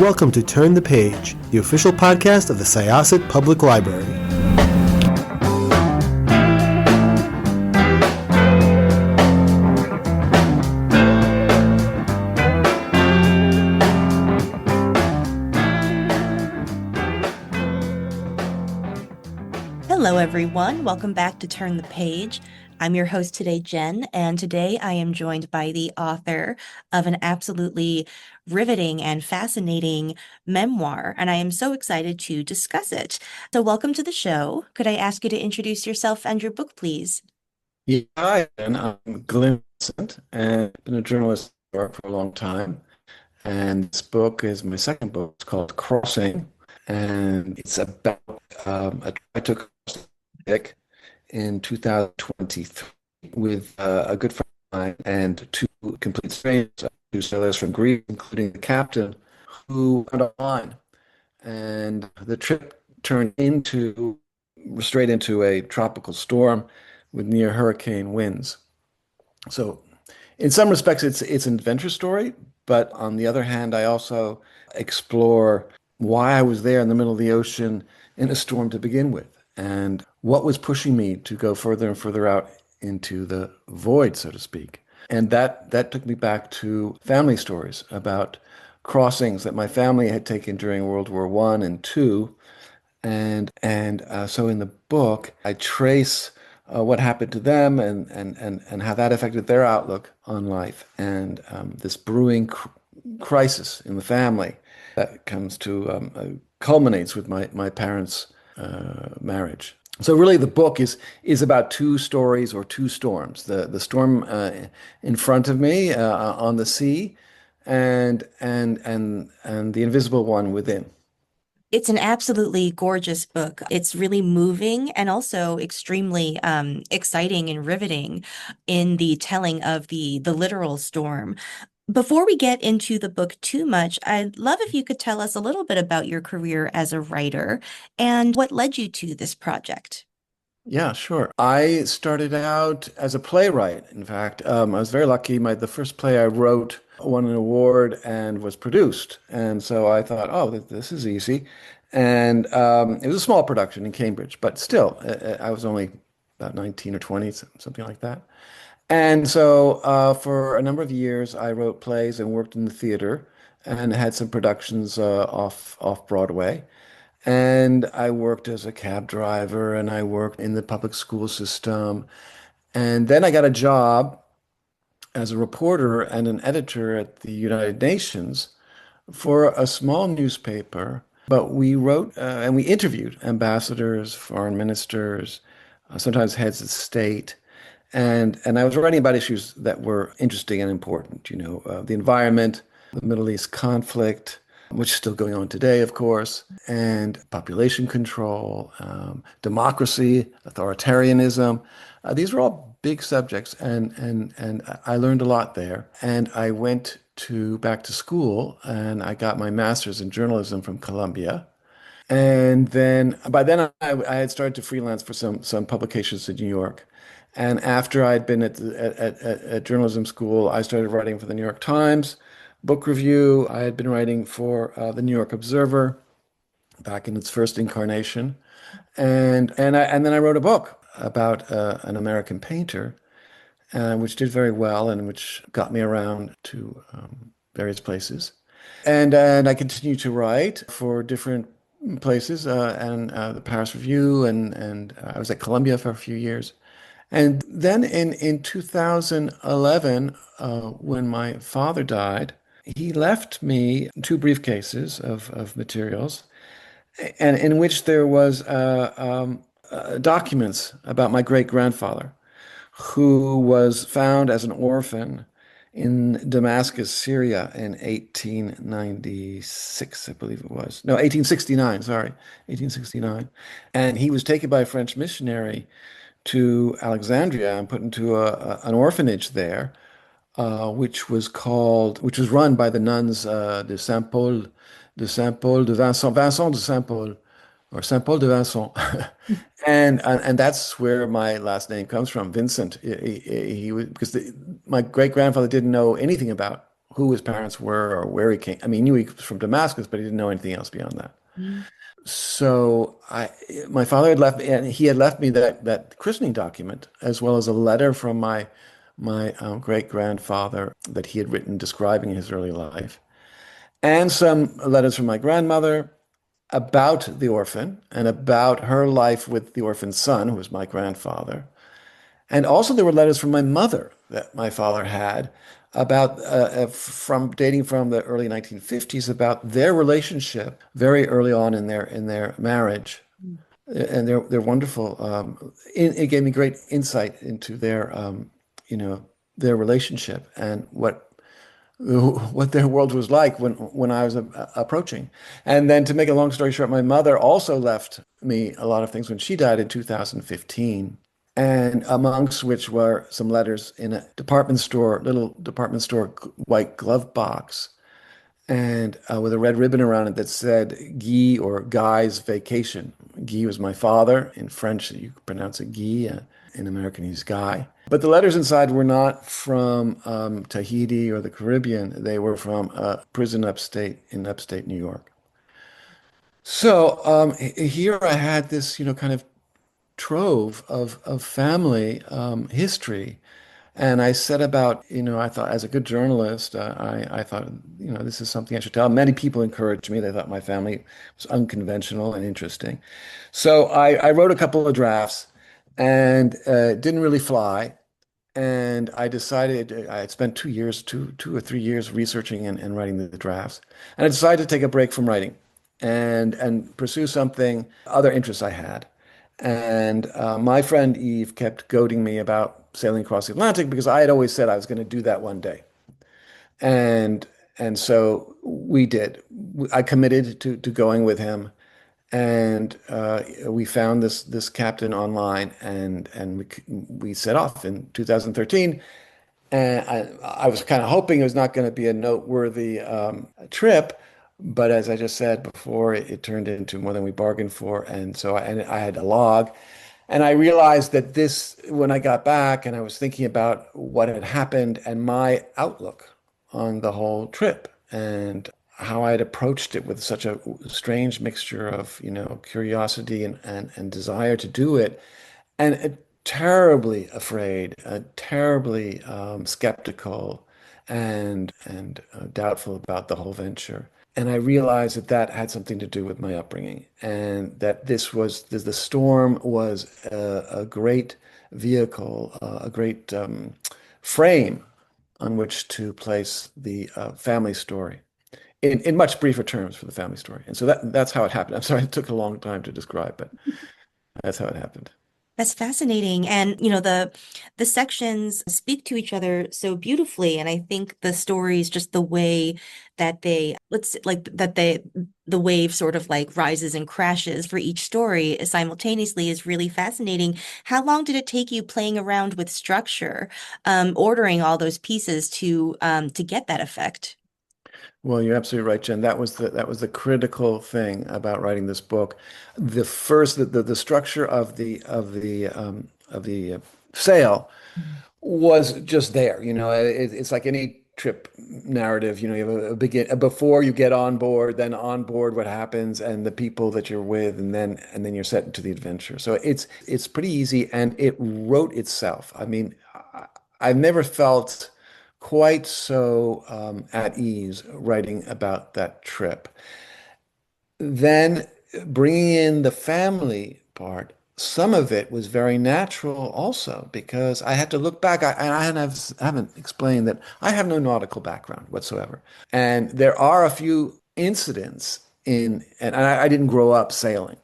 welcome to Turn the Page, the official podcast of the Syosset Public Library. Hello, everyone. Welcome back to Turn the Page. I'm your host today, Jen, and today I am joined by the author of an absolutely riveting and fascinating memoir, and I am so excited to discuss it. So welcome to the show. Could I ask you to introduce yourself and your book, please? Yeah, hi, and I'm Glyn Vincent, and I've been a journalist for a long time. And this book is my second book. It's called Crossing, and it's about I took a in 2023 with a good friend of mine and two complete strangers, two sailors from Greece, including the captain, who went online. And the trip turned into straight into a tropical storm with near hurricane winds. So, in some respects, it's an adventure story, but on the other hand, I also explore why I was there in the middle of the ocean in a storm to begin with, and what was pushing me to go further and further out into the void, so to speak. And that took me back to family stories about crossings that my family had taken during World War I and II, so in the book, I trace what happened to them and how that affected their outlook on life and this brewing crisis in the family that comes to culminates with my parents' marriage. So really, the book is about two stories or two storms: the storm in front of me on the sea, and the invisible one within. It's an absolutely gorgeous book. It's really moving and also extremely exciting and riveting in the telling of the literal storm. Before we get into the book too much, I'd love if you could tell us a little bit about your career as a writer and what led you to this project. Yeah, sure. I started out as a playwright. In fact, I was very lucky. The first play I wrote won an award and was produced. And so I thought, oh, this is easy. And it was a small production in Cambridge, but still, I was only about 19 or 20, something like that. And so for a number of years, I wrote plays and worked in the theater and had some productions off Broadway. And I worked as a cab driver and I worked in the public school system. And then I got a job as a reporter and an editor at the United Nations for a small newspaper. But we wrote and we interviewed ambassadors, foreign ministers, sometimes heads of state. And I was writing about issues that were interesting and important, the environment, the Middle East conflict, which is still going on today, of course, and population control, democracy, authoritarianism. These were all big subjects, and I learned a lot there. And I went back to school, and I got my master's in journalism from Columbia. And then by then I had started to freelance for some publications in New York. And after I'd been at journalism school, I started writing for the New York Times, book review. I had been writing for the New York Observer back in its first incarnation. And then I wrote a book about an American painter, which did very well and which got me around to various places. And I continued to write for different places and the Paris Review, and I was at Columbia for a few years. And then in 2011, when my father died, he left me two briefcases of materials, and in which there was documents about my great grandfather, who was found as an orphan in Damascus, Syria in 1896, I believe it was. No, 1869, sorry, 1869. And he was taken by a French missionary to Alexandria and put into an orphanage there, which was run by the nuns de Vincent de Saint Paul, or Saint Paul de Vincent, and that's where my last name comes from, Vincent. Because my great grandfather didn't know anything about who his parents were or where he came. I mean, he knew he was from Damascus, but he didn't know anything else beyond that. Mm. So my father had left me, and he had left me that christening document, as well as a letter from my great grandfather that he had written describing his early life, and some letters from my grandmother about the orphan and about her life with the orphan's son, who was my grandfather. And also there were letters from my mother that my father had about from dating from the early 1950s about their relationship very early on in their marriage. And they're wonderful. It gave me great insight into their you know their relationship and what their world was like when I was approaching. And then to make a long story short, my mother also left me a lot of things when she died in 2015. And amongst which were some letters in a department store, little department store white glove box, and with a red ribbon around it that said Guy or Guy's Vacation. Guy was my father. In French, you pronounce it Guy. In American, he's Guy. But the letters inside were not from Tahiti or the Caribbean. They were from a prison in upstate New York. So here I had this, kind of trove of family history. And I set about, I thought as a good journalist, I thought, this is something I should tell. Many people encouraged me. They thought my family was unconventional and interesting. So I wrote a couple of drafts and didn't really fly. And I decided I had spent 2 years, 2 or 3 years researching and writing the drafts. And I decided to take a break from writing and pursue something, other interests I had. And my friend Eve kept goading me about sailing across the Atlantic because I had always said I was going to do that one day. And and so we did. I committed to going with him, and we found this captain online, and we set off in 2013. And I was kind of hoping it was not going to be a noteworthy trip, but as I just said before, it turned into more than we bargained for. And so I had a log, and I realized that this, when I got back and I was thinking about what had happened and my outlook on the whole trip and how I had approached it with such a strange mixture of, curiosity and desire to do it, and terribly afraid, terribly skeptical, and doubtful about the whole venture. And I realized that that had something to do with my upbringing, and that the storm was a great vehicle, a great frame on which to place the family story in much briefer terms for the family story. And so that's how it happened. I'm sorry it took a long time to describe, but that's how it happened. That's fascinating. And the sections speak to each other so beautifully. And I think the stories, just the way that the wave sort of like rises and crashes for each story simultaneously is really fascinating. How long did it take you playing around with structure, ordering all those pieces to get that effect? Well, you're absolutely right, Jen. That was the critical thing about writing this book. The structure of the sale was just there. It's like any trip narrative. You have a begin before you get on board, then on board what happens, and the people that you're with, and then you're set into the adventure. So it's pretty easy, and it wrote itself. I mean, I've never felt quite so at ease writing about that trip. Then bringing in the family part, some of it was very natural also because I had to look back. I haven't explained that I have no nautical background whatsoever. And there are a few incidents and I didn't grow up sailing,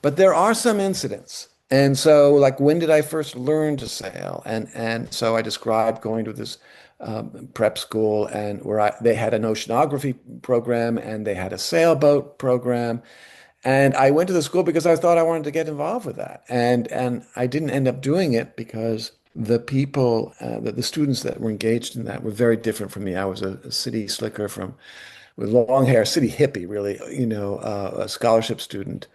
but there are some incidents. And so, like, when did I first learn to sail? And so I described going to this prep school and they had an oceanography program and they had a sailboat program. And I went to the school because I thought I wanted to get involved with that. And I didn't end up doing it because the people, the students that were engaged in that were very different from me. I was a city slicker with long hair, city hippie, really, a scholarship student.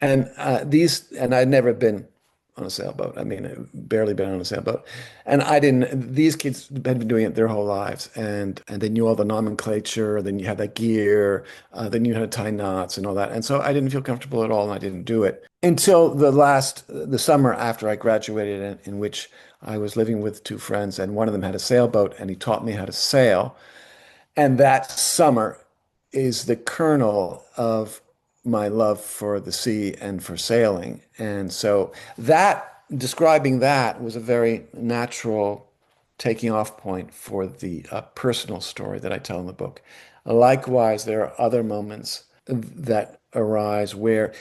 And I'd never been on a sailboat. I mean, I've barely been on a sailboat. And I didn't, these kids had been doing it their whole lives. And they knew all the nomenclature, then you had that gear, then you had to tie knots and all that. And so I didn't feel comfortable at all and I didn't do it until the summer after I graduated, in which I was living with two friends and one of them had a sailboat and he taught me how to sail. And that summer is the kernel of my love for the sea and for sailing. And so describing that was a very natural taking off point for the personal story that I tell in the book. Likewise, there are other moments that arise where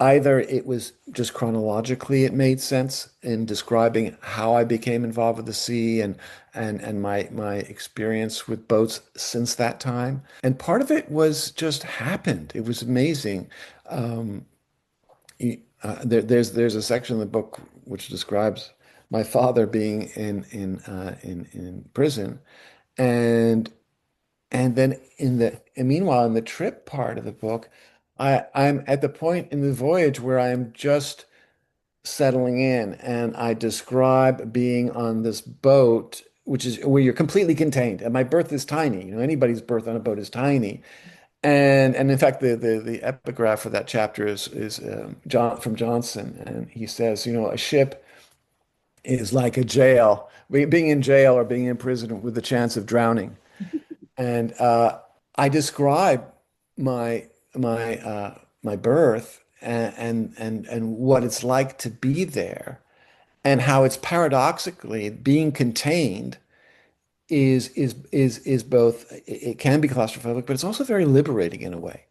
either it was just chronologically it made sense in describing how I became involved with the sea and my experience with boats since that time. And part of it was just happened. It was amazing. Um, there's a section in the book which describes my father being in prison, and then and meanwhile, in the trip part of the book, I'm at the point in the voyage where I'm just settling in, and I describe being on this boat, which is where you're completely contained. And my berth is tiny. Anybody's berth on a boat is tiny. And in fact, the epigraph for that chapter is John from Johnson, and he says, a ship is like a jail, being in jail or being in prison with the chance of drowning. And I describe my my birth and what it's like to be there, and how it's paradoxically being contained is both it can be claustrophobic, but it's also very liberating in a way.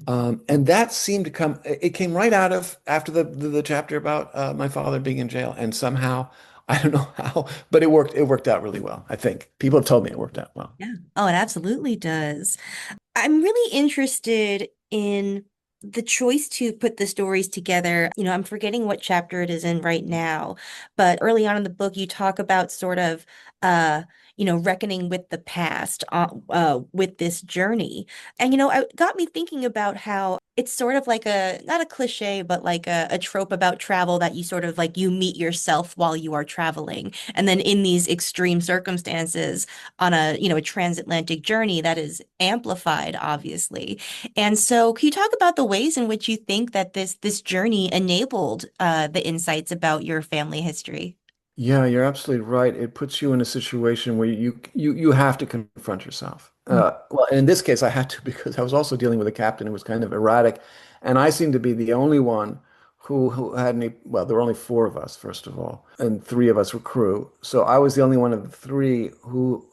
And that seemed to come. It came right out of after the chapter about my father being in jail, and somehow I don't know how, but it worked. It worked out really well. I think people have told me it worked out well. Yeah. Oh, it absolutely does. I'm really interested in the choice to put the stories together. I'm forgetting what chapter it is in right now, but early on in the book, you talk about sort of, uh, reckoning with the past, with this journey. And, it got me thinking about how it's sort of like not a cliche, but like a trope about travel that you sort of like you meet yourself while you are traveling. And then in these extreme circumstances, on a transatlantic journey that is amplified, obviously. And so, can you talk about the ways in which you think that this journey enabled the insights about your family history? Yeah, you're absolutely right. It puts you in a situation where you have to confront yourself. Mm. Well, in this case, I had to because I was also dealing with a captain who was kind of erratic, and I seemed to be the only one who had any. Well, there were only four of us, first of all, and three of us were crew. So I was the only one of the three who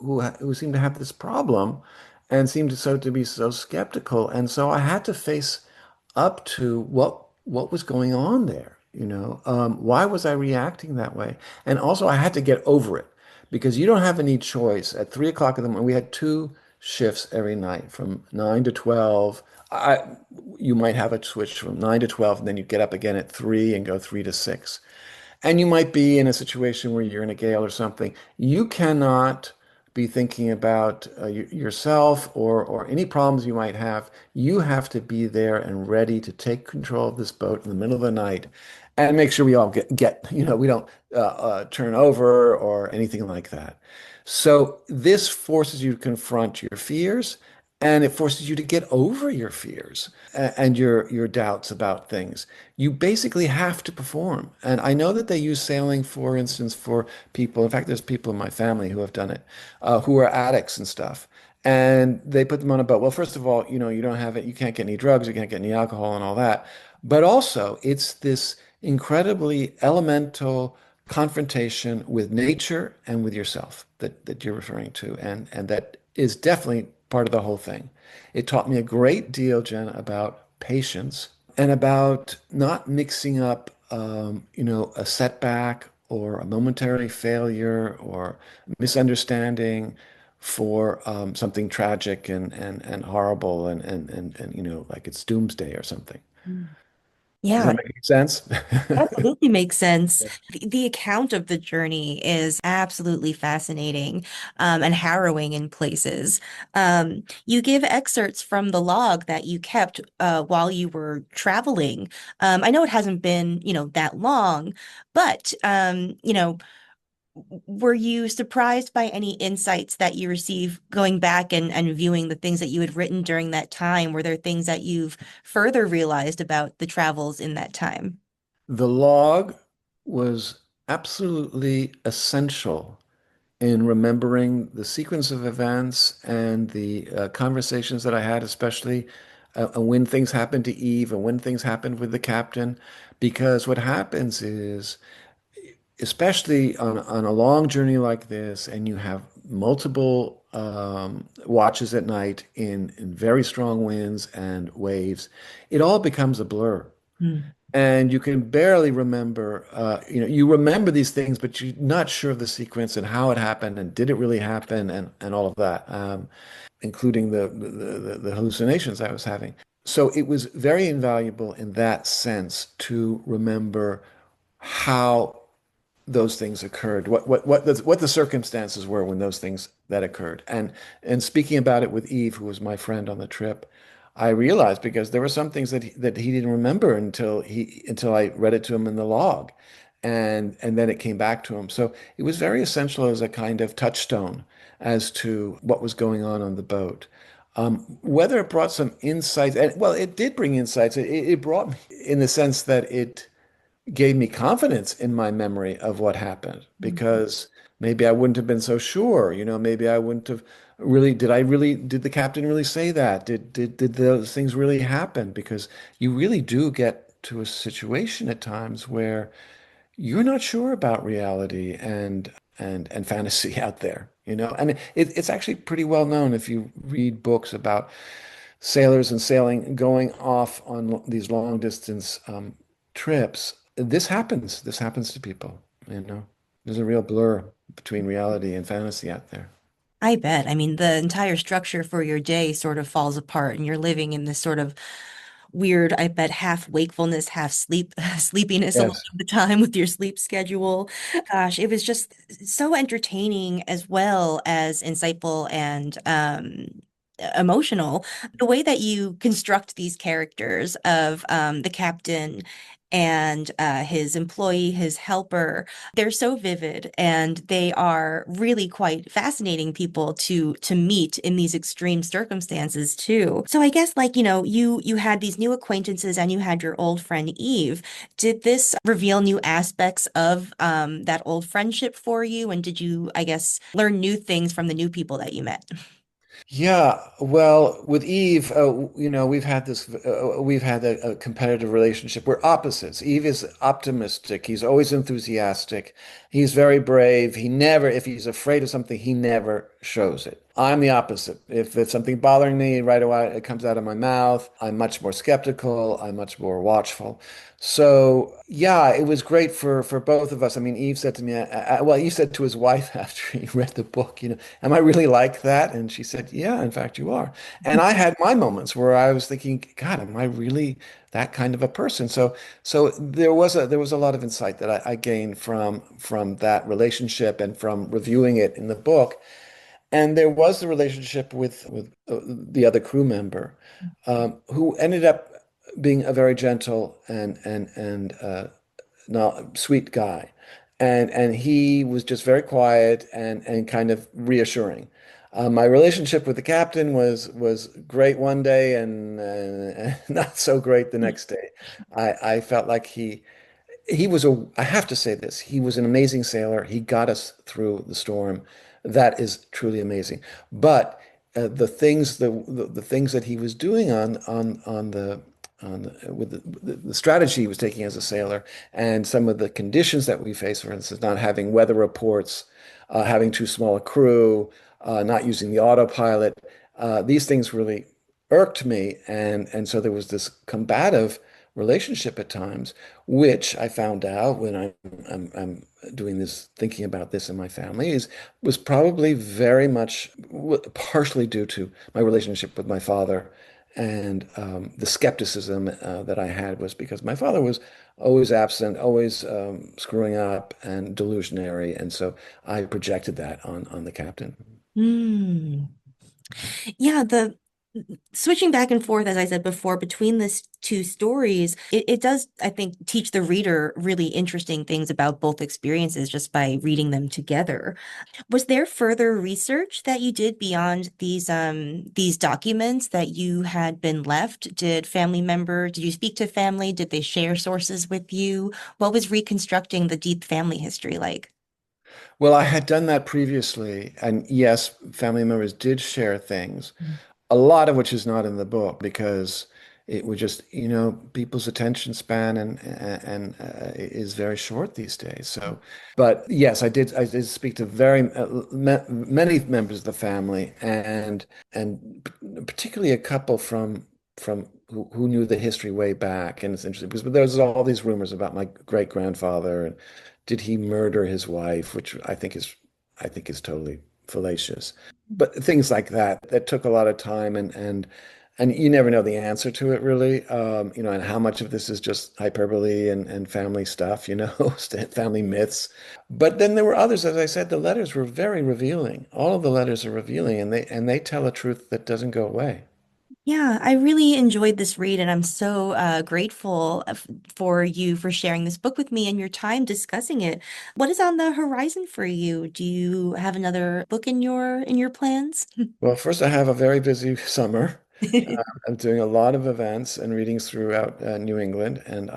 seemed to have this problem, and seemed to be so skeptical. And so I had to face up to what was going on there. Why was I reacting that way? And also, I had to get over it because you don't have any choice. At 3 o'clock in the morning, we had two shifts every night from 9 to 12. You might have a switch from 9 to 12, and then you get up again at 3 and go 3 to 6. And you might be in a situation where you're in a gale or something. You cannot be thinking about yourself or any problems you might have. You have to be there and ready to take control of this boat in the middle of the night and make sure we all we don't turn over or anything like that. So this forces you to confront your fears, and it forces you to get over your fears and your doubts about things. You basically have to perform. And I know that they use sailing, for instance, for people. In fact, there's people in my family who have done it, who are addicts and stuff. And they put them on a boat. Well, first of all, you don't have it. You can't get any drugs. You can't get any alcohol and all that. But also, it's this incredibly elemental confrontation with nature and with yourself that you're referring to, and that is definitely part of the whole thing. It taught me a great deal, Jen, about patience and about not mixing up, a setback or a momentary failure or misunderstanding for something tragic and horrible and like it's doomsday or something. Does Yeah, that make any sense? absolutely makes sense. The account of the journey is absolutely fascinating, and harrowing in places. You give excerpts from the log that you kept while you were traveling. I know it hasn't been, that long, but were you surprised by any insights that you receive going back and viewing the things that you had written during that time? Were there things that you've further realized about the travels in that time? The log was absolutely essential in remembering the sequence of events and the conversations that I had, especially when things happened to Eve and when things happened with the captain. Because what happens is, especially on a long journey like this, and you have multiple watches at night in very strong winds and waves, it all becomes a blur. Mm. And you can barely remember, you remember these things, but you're not sure of the sequence and how it happened and did it really happen and all of that, including the hallucinations I was having. So it was very invaluable in that sense to remember how those things occurred, what the circumstances were when those things that occurred. And speaking about it with Eve, who was my friend on the trip, I realized because there were some things that he didn't remember until I read it to him in the log. And then it came back to him. So it was very essential as a kind of touchstone as to what was going on the boat. Whether it brought some insights, and well, it did bring insights. It brought me in the sense that it gave me confidence in my memory of what happened because maybe I wouldn't have been so sure. Maybe I wouldn't have did the captain really say that? Did those things really happen? Because you really do get to a situation at times where you're not sure about reality and fantasy out there, And it's actually pretty well known if you read books about sailors and sailing going off on these long distance trips. This happens. This happens to people, There's a real blur between reality and fantasy out there. I bet. I mean, the entire structure for your day sort of falls apart, and you're living in this sort of weird, I bet, half wakefulness, half sleepiness a lot Yes. of the time with your sleep schedule. Gosh, it was just so entertaining as well as insightful and emotional. The way that you construct these characters of the captain and his employee, his helper, they're so vivid and they are really quite fascinating people to meet in these extreme circumstances too. So I guess like, you had these new acquaintances and you had your old friend Eve. Did this reveal new aspects of that old friendship for you? And did you, I guess, learn new things from the new people that you met? Yeah, well, with Eve, we've had a competitive relationship. We're opposites. Eve is optimistic. He's always enthusiastic. He's very brave. If he's afraid of something, he never shows it. I'm the opposite. If it's something bothering me, right away it comes out of my mouth. I'm much more skeptical. I'm much more watchful. So yeah, it was great for both of us. I mean, Eve said to me, well, Eve said to his wife after he read the book, am I really like that? And she said, yeah, in fact, you are. And I had my moments where I was thinking, God, am I really that kind of a person? So there was a lot of insight that I gained from that relationship and from reviewing it in the book. And there was the relationship with the other crew member, who ended up being a very gentle and not sweet guy, and he was just very quiet and kind of reassuring. My relationship with the captain was great one day and not so great the next day. I felt like I have to say this, he was an amazing sailor. He got us through the storm. That is truly amazing. But the things that he was doing with the strategy he was taking as a sailor and some of the conditions that we face, for instance, not having weather reports, having too small a crew, not using the autopilot, these things really irked me. And so there was this combative relationship at times, which I found out when I'm doing this, thinking about this in my family, was probably very much partially due to my relationship with my father And the skepticism that I had was because my father was always absent, always screwing up and delusionary. And so I projected that on the captain. Hmm. Yeah, the switching back and forth, as I said before, between these two stories, it does, I think, teach the reader really interesting things about both experiences just by reading them together. Was there further research that you did beyond these documents that you had been left? Did you speak to family? Did they share sources with you? What was reconstructing the deep family history like? Well, I had done that previously, and yes, family members did share things, a lot of which is not in the book because it would just, people's attention span and is very short these days. So, but yes, I did speak to many members of the family, and particularly a couple from who knew the history way back. And it's interesting because there's all these rumors about my great grandfather and did he murder his wife, which I think is totally fallacious. But things like that took a lot of time, and you never know the answer to it really, and how much of this is just hyperbole and family stuff, family myths. But then there were others, as I said, the letters were very revealing. All of the letters are revealing, and they tell a truth that doesn't go away. Yeah, I really enjoyed this read, and I'm so grateful for you for sharing this book with me and your time discussing it. What is on the horizon for you? Do you have another book in your plans? Well, first, I have a very busy summer. I'm doing a lot of events and readings throughout New England, and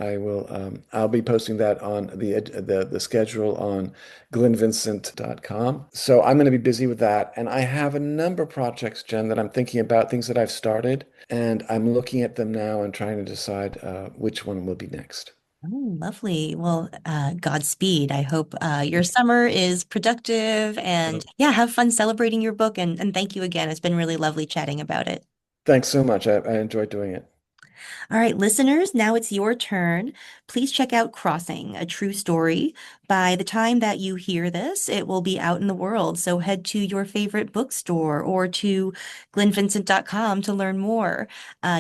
I'll be posting that on the schedule on glynvincent.com. So I'm going to be busy with that, and I have a number of projects, Jen, that I'm thinking about, things that I've started, and I'm looking at them now and trying to decide which one will be next. Oh, lovely. Well, Godspeed. I hope your summer is productive and yeah, have fun celebrating your book and thank you again. It's been really lovely chatting about it. Thanks so much. I enjoyed doing it. All right, listeners, now it's your turn. Please check out Crossing, a true story. By the time that you hear this, it will be out in the world. So head to your favorite bookstore or to glynvincent.com to learn more.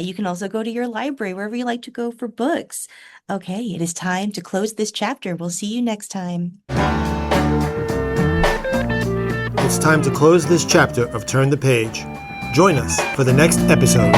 You can also go to your library, wherever you like to go for books. Okay, it is time to close this chapter. We'll see you next time. It's time to close this chapter of Turn the Page. Join us for the next episode.